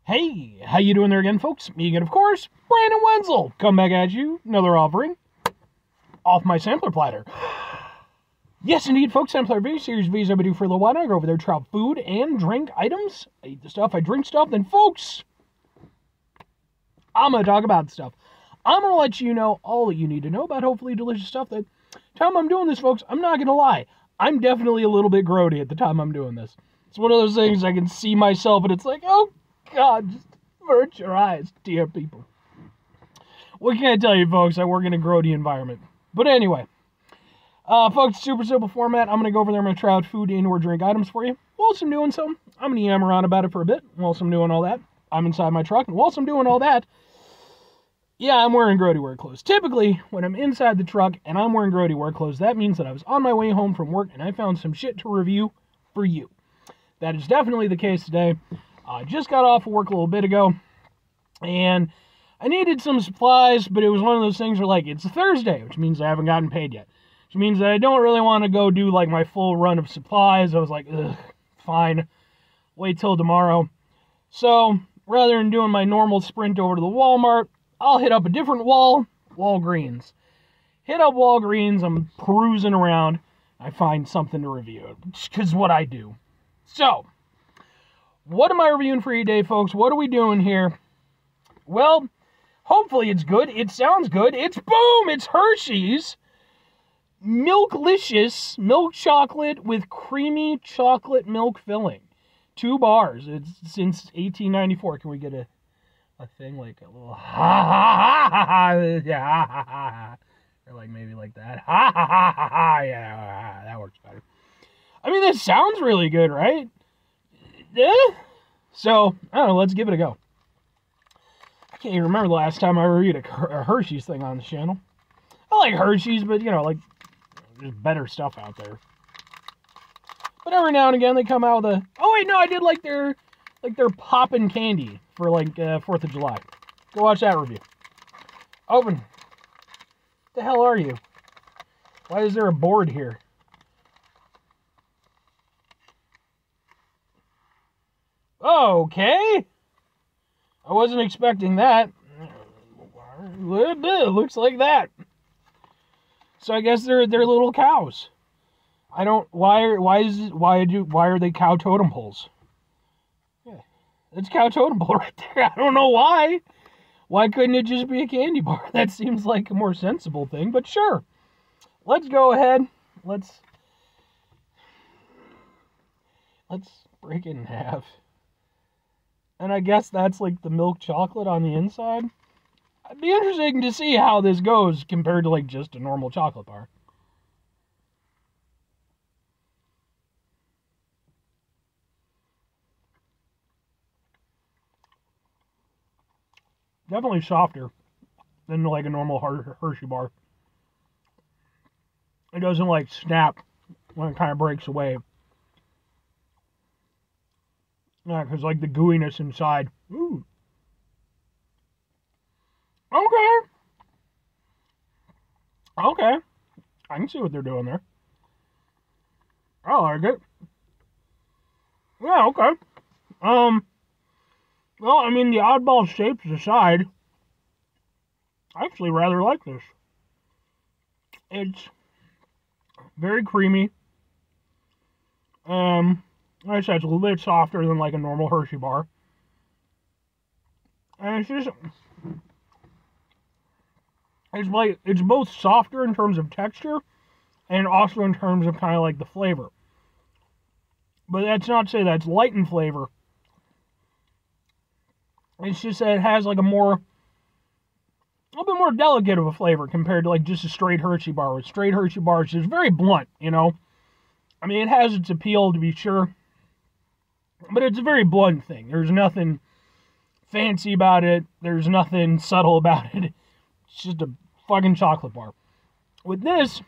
Hey, how you doing there again, folks? Me again, of course, Brandon Wenzel. Come back at you, another offering off my sampler platter. Yes, indeed, folks, sampler video series videos I do for a little while. I go over there, try food and drink items. I eat the stuff, I drink stuff. Then, folks, I'm going to talk about stuff. I'm going to let you know all that you need to know about hopefully delicious stuff. That time I'm doing this, folks, I'm not going to lie. I'm definitely a little bit grody at the time I'm doing this. It's one of those things I can see myself and it's like, oh, God, just avert your eyes, dear people. What can I tell you, folks? I work in a grody environment. But anyway, folks, super simple format. I'm going to go over there. I'm going to try out food and or drink items for you. Whilst I'm doing so, I'm going to yammer on about it for a bit. Whilst I'm doing all that, I'm inside my truck. And whilst I'm doing all that, yeah, I'm wearing grody wear clothes. Typically, when I'm inside the truck and I'm wearing grody wear clothes, that means that I was on my way home from work and I found some shit to review for you. That is definitely the case today. I just got off of work a little bit ago, and I needed some supplies, but it was one of those things where, like, it's a Thursday, which means I haven't gotten paid yet. Which means that I don't really want to go do, like, my full run of supplies. I was like, ugh, fine, wait till tomorrow. So, rather than doing my normal sprint over to the Walmart, I'll hit up a different Walgreens. Hit up Walgreens, I'm perusing around, I find something to review, because what I do. So, what am I reviewing for you today, folks? What are we doing here? Well, hopefully it's good. It sounds good. It's boom! It's Hershey's Milklicious milk chocolate with creamy chocolate milk filling. 2 bars. It's since 1894. Can we get a thing like a little ha ha ha ha yeah, ha ha ha, or like maybe like that ha ha ha ha ha, yeah, that works better. I mean, this sounds really good, right? Yeah. So, I don't know, let's give it a go. I can't even remember the last time I reviewed a Hershey's thing on the channel. I like Hershey's, but, you know, like, there's better stuff out there. But every now and again, they come out with a... Oh, wait, no, I did like their poppin' candy for, like, 4th of July. Go watch that review. Open. The hell are you? Why is there a board here? Okay. I wasn't expecting that. It looks like that. So I guess they're little cows. I don't. Why are they cow totem poles? Yeah, it's cow totem pole right there. I don't know why. Why couldn't it just be a candy bar? That seems like a more sensible thing. But sure, let's go ahead. Let's break it in half. And I guess that's like the milk chocolate on the inside. It'd be interesting to see how this goes compared to like just a normal chocolate bar. Definitely softer than like a normal Hershey bar. It doesn't like snap when it kind of breaks away. Yeah, because like the gooiness inside. Ooh. Okay. Okay. I can see what they're doing there. I like it. Yeah, okay. Well, I mean, the oddball shapes aside, I actually rather like this. It's very creamy. Like I said, it's a little bit softer than like a normal Hershey bar. And it's both softer in terms of texture and also in terms of kind of like the flavor. But that's not to say that it's light in flavor. It's just that it has like a little bit more delicate of a flavor compared to like just a straight Hershey bar. With straight Hershey bars, it's very blunt, you know. I mean, it has its appeal to be sure. But it's a very blunt thing. There's nothing fancy about it. There's nothing subtle about it. It's just a fucking chocolate bar. With this,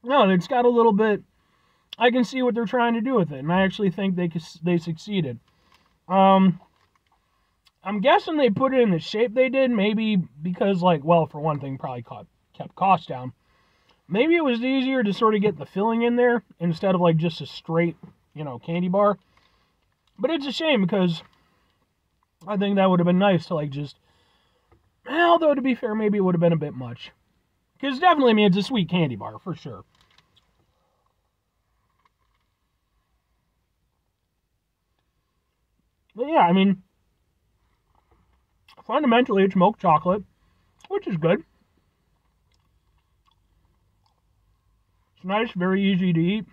no, it's got a little bit... I can see what they're trying to do with it, and I actually think they succeeded. I'm guessing they put it in the shape they did, maybe because, like, well, for one thing, probably kept costs down. Maybe it was easier to sort of get the filling in there instead of, like, just a straight, you know, candy bar. But it's a shame because I think that would have been nice to, like, just... Although, to be fair, maybe it would have been a bit much. Because definitely, I mean, it's a sweet candy bar, for sure. But yeah, I mean, fundamentally, it's milk chocolate, which is good. It's nice, very easy to eat.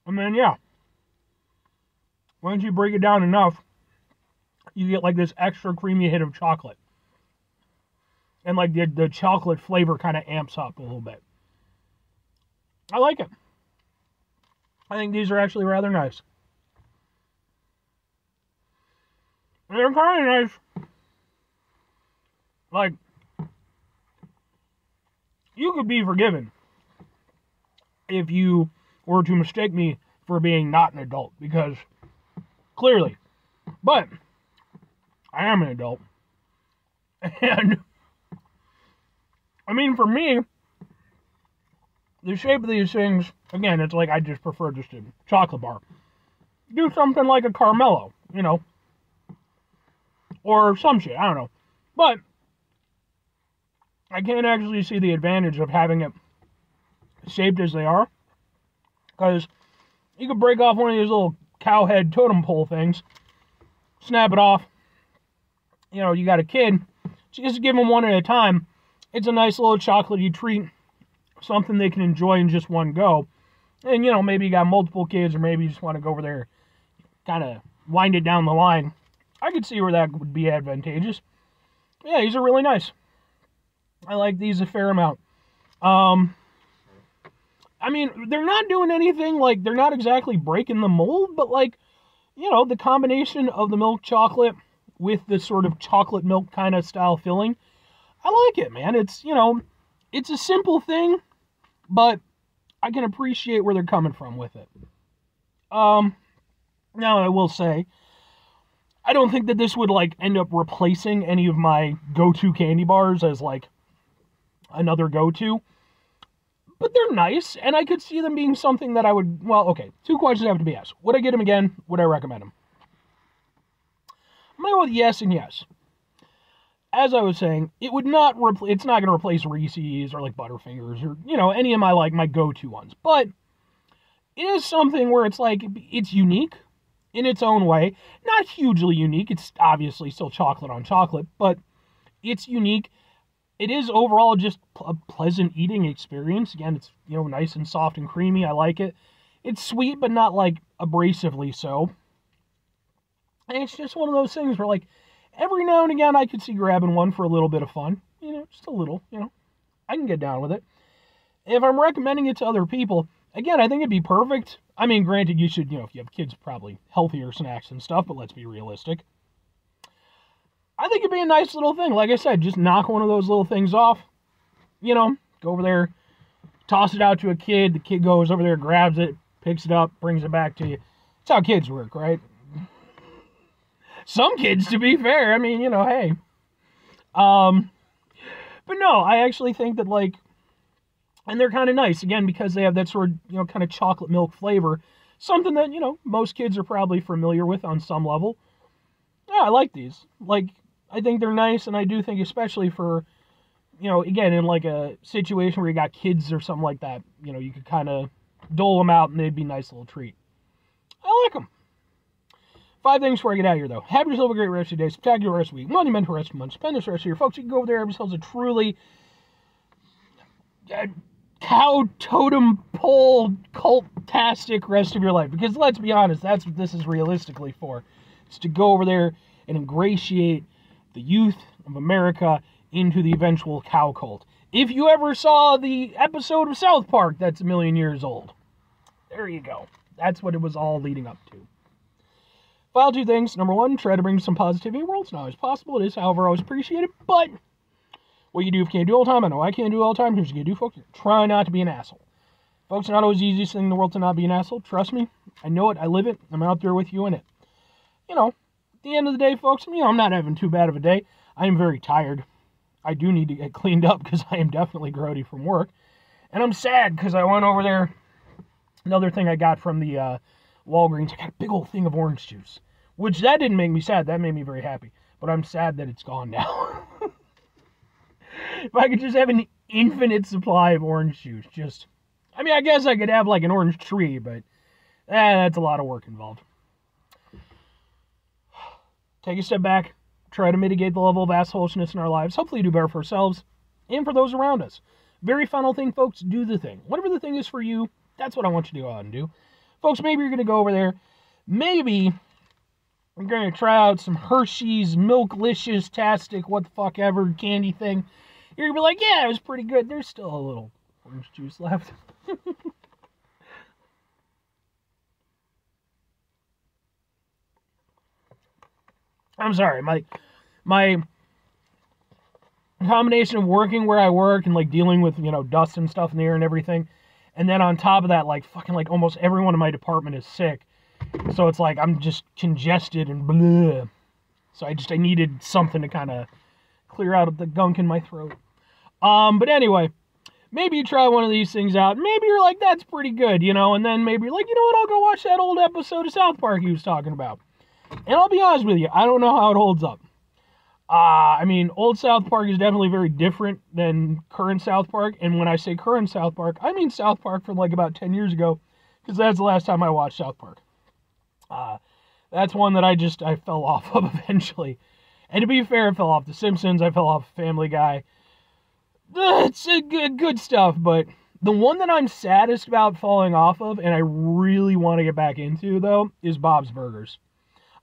And then, yeah, once you break it down enough, you get, like, this extra creamy hit of chocolate. And, like, the chocolate flavor kind of amps up a little bit. I like it. I think these are actually rather nice. And they're kind of nice. Like, you could be forgiven if you were to mistake me for being not an adult, because clearly, but I am an adult. And I mean, for me, the shape of these things, again, it's like I just prefer just a chocolate bar. Do something like a Caramello, you know, or some shit, I don't know. But I can't actually see the advantage of having it shaped as they are, because you could break off one of these little cow head totem pole things, snap it off. You know, you got a kid, just give them one at a time. It's a nice little chocolatey treat, something they can enjoy in just one go. And, you know, maybe you got multiple kids, or maybe you just want to go over there, kind of wind it down the line. I could see where that would be advantageous. Yeah, these are really nice. I like these a fair amount. I mean, they're not doing anything, like, they're not exactly breaking the mold, but, like, you know, the combination of the milk chocolate with the sort of chocolate milk kind of style filling, I like it, man. It's, you know, it's a simple thing, but I can appreciate where they're coming from with it. Now, I will say, I don't think that this would, like, end up replacing any of my go-to candy bars as, like, another go-to. But they're nice, and I could see them being something that I would... Well, okay, two questions have to be asked. Would I get them again? Would I recommend them? I'm going to go with yes and yes. As I was saying, it would not it's not going to replace Reese's or, like, Butterfingers or, you know, any of my, like, my go-to ones. But it is something where it's, like, it's unique in its own way. Not hugely unique. It's obviously still chocolate on chocolate, but it's unique. It is overall just a pleasant eating experience. Again, it's, you know, nice and soft and creamy. I like it. It's sweet, but not, like, abrasively so. And it's just one of those things where, like, every now and again I could see grabbing one for a little bit of fun. You know, just a little, you know. I can get down with it. If I'm recommending it to other people, again, I think it'd be perfect. I mean, granted, you should, you know, if you have kids, probably healthier snacks and stuff, but let's be realistic. I think it'd be a nice little thing. Like I said, just knock one of those little things off. You know, go over there, toss it out to a kid. The kid goes over there, grabs it, picks it up, brings it back to you. That's how kids work, right? Some kids, to be fair. I mean, you know, hey. But no, I actually think that, like, and they're kind of nice, again, because they have that sort of, you know, kind of chocolate milk flavor. Something that, you know, most kids are probably familiar with on some level. Yeah, I like these. Like, I think they're nice, and I do think especially for, you know, again, in, like, a situation where you got kids or something like that, you know, you could kind of dole them out, and they'd be a nice little treat. I like them. 5 things before I get out of here, though. Have yourself a great rest of your day, spectacular rest of the week, monumental rest of the month. Spend this rest of your folks. You can go over there, have yourselves a truly cow totem pole cult-tastic rest of your life. Because let's be honest, that's what this is realistically for. It's to go over there and ingratiate the youth of America into the eventual cow cult. If you ever saw the episode of South Park that's a million years old, there you go. That's what it was all leading up to. Final 2 things. Number 1, try to bring some positivity in the world. It's not always possible. It is, however, always appreciated. But what you do if you can't do all the time, I know I can't do it all the time. Here's what you do, folks. Try not to be an asshole. Folks, it's not always the easiest thing in the world to not be an asshole. Trust me. I know it. I live it. I'm out there with you in it. You know, at the end of the day, folks, you know, I'm not having too bad of a day. I am very tired. I do need to get cleaned up because I am definitely grody from work. And I'm sad because I went over there. Another thing I got from the Walgreens. I got a big old thing of orange juice. Which, that didn't make me sad. That made me very happy. But I'm sad that it's gone now. If I could just have an infinite supply of orange juice, just... I mean, I guess I could have, like, an orange tree, but... that's a lot of work involved. Take a step back. Try to mitigate the level of assholishness in our lives. Hopefully do better for ourselves and for those around us. Very final thing, folks. Do the thing. Whatever the thing is for you, that's what I want you to go out and do. Folks, maybe you're going to go over there. Maybe... I'm going to try out some Hershey's Milklicious Tastic, what the fuck ever, candy thing. You're going to be like, yeah, it was pretty good. There's still a little orange juice left. I'm sorry, my combination of working where I work and, like, dealing with, you know, dust and stuff in the air and everything, and then on top of that, like, fucking, like, almost everyone in my department is sick. So it's like I'm just congested and blah. So I needed something to kind of clear out the gunk in my throat. But anyway, maybe you try one of these things out. Maybe you're like, that's pretty good, you know. And then maybe you're like, you know what, I'll go watch that old episode of South Park he was talking about. And I'll be honest with you, I don't know how it holds up. I mean, old South Park is definitely very different than current South Park. And when I say current South Park, I mean South Park from like about 10 years ago. Because that's the last time I watched South Park. That's one that I fell off of eventually. And to be fair, I fell off The Simpsons, I fell off Family Guy. It's good stuff, but the one that I'm saddest about falling off of, and I really want to get back into, though, is Bob's Burgers.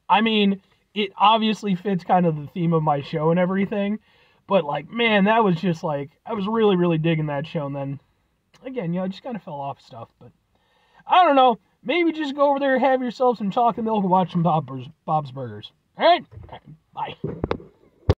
I mean, it obviously fits kind of the theme of my show and everything, but, like, man, that was just, like, I was really, really digging that show, and then, again, you know, I just kind of fell off stuff, but I don't know. Maybe just go over there, have yourself some chocolate milk, and watch some Bob's Burgers. All right? Bye.